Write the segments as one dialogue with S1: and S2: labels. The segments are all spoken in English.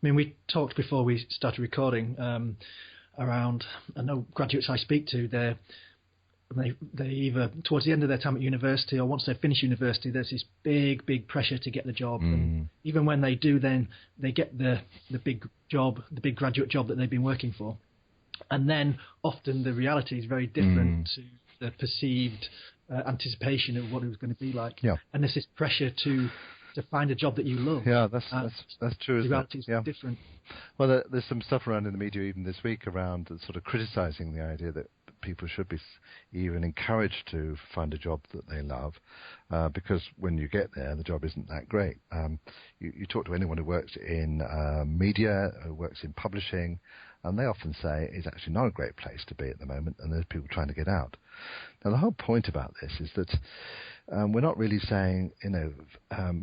S1: mean, we talked before we started recording around, I know graduates I speak to, they either towards the end of their time at university or once they finish university, there's this big pressure to get the job. And even when they do, then they get the big job, the big graduate job that they've been working for. And then often the reality is very different to the perceived anticipation of what it was going to be like.
S2: Yeah.
S1: And there's this pressure to find a job that you love.
S2: Yeah, that's true.
S1: The reality is different.
S2: Well, there's some stuff around in the media even this week around sort of criticising the idea that people should be even encouraged to find a job that they love, because when you get there, the job isn't that great. You talk to anyone who works in media, who works in publishing, and they often say it's actually not a great place to be at the moment, and there's people trying to get out. Now, the whole point about this is that we're not really saying,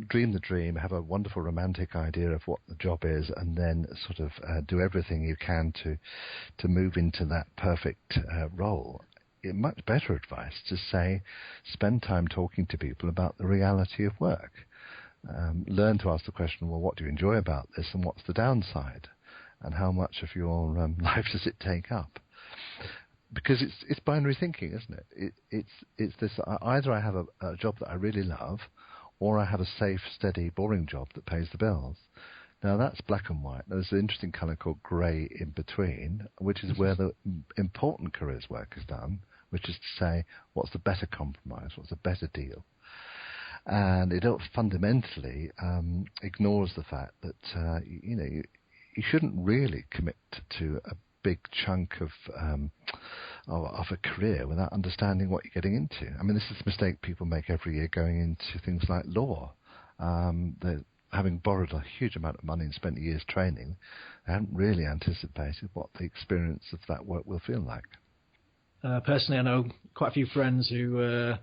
S2: dream the dream, have a wonderful romantic idea of what the job is, and then sort of do everything you can to move into that perfect role. Much better advice to say, spend time talking to people about the reality of work. Learn to ask the question, well, what do you enjoy about this, and what's the downside, and how much of your life does it take up? Because it's binary thinking, isn't it? It's this, either I have a job that I really love, or I have a safe, steady, boring job that pays the bills. Now, that's black and white. There's an interesting colour called grey in between, which is where the important careers work is done, which is to say, what's the better compromise, what's the better deal? And it fundamentally ignores the fact that, you shouldn't really commit to a big chunk of a career without understanding what you're getting into. I mean, this is a mistake people make every year going into things like law. Having borrowed a huge amount of money and spent years training, they haven't really anticipated what the experience of that work will feel like.
S1: Personally, I know quite a few friends who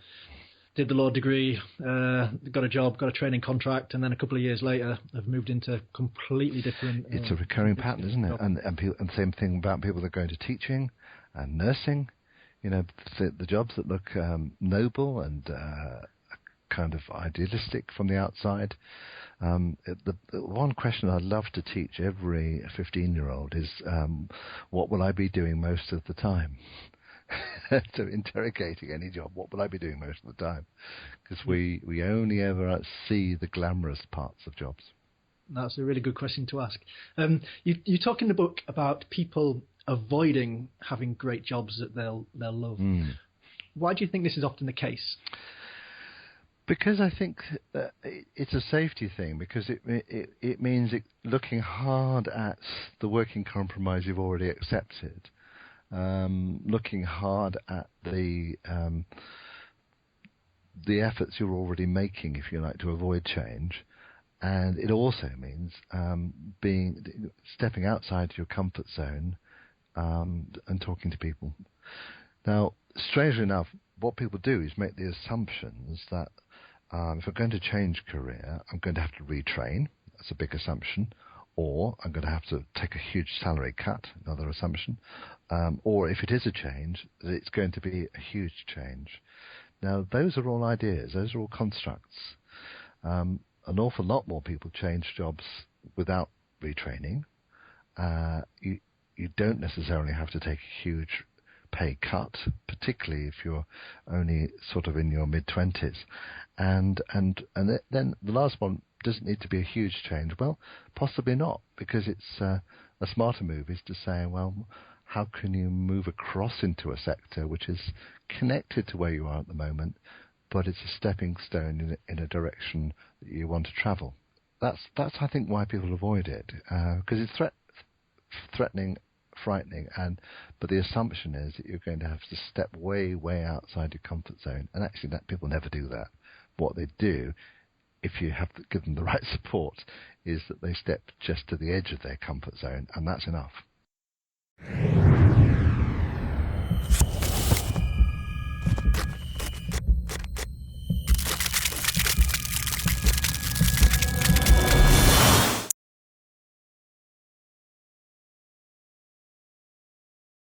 S1: did the law degree, got a job, got a training contract, and then a couple of years later have moved into completely different...
S2: It's a recurring pattern, isn't it? And the same thing about people that are going to teaching and nursing. The jobs that look noble and kind of idealistic from the outside. The one question I'd love to teach every 15-year-old is, what will I be doing most of the time? So interrogating any job, what will I be doing most of the time? Because we only ever see the glamorous parts of jobs.
S1: That's a really good question to ask. You talk in the book about people avoiding having great jobs that they'll love. Why do you think this is often the case?
S2: Because I think that it's a safety thing, because it means looking hard at the working compromise you've already accepted, looking hard at the efforts you're already making, if you like, to avoid change. And it also means stepping outside your comfort zone and talking to people. Now, strangely enough, what people do is make the assumptions that if I'm going to change career, I'm going to have to retrain. That's a big assumption. Or I'm going to have to take a huge salary cut, another assumption. Or if it is a change, it's going to be a huge change. Now, those are all ideas. Those are all constructs. An awful lot more people change jobs without retraining. You don't necessarily have to take a huge pay cut, particularly if you're only sort of in your mid-20s. And then the last one doesn't need to be a huge change. Well, possibly not, because it's a smarter move is to say, well, how can you move across into a sector which is connected to where you are at the moment, but it's a stepping stone in a direction that you want to travel. That's I think why people avoid it, because it's threatening, frightening, but the assumption is that you're going to have to step way outside your comfort zone, and actually that people never do that. What they do, if you have to give them the right support, is that they step just to the edge of their comfort zone, and that's enough.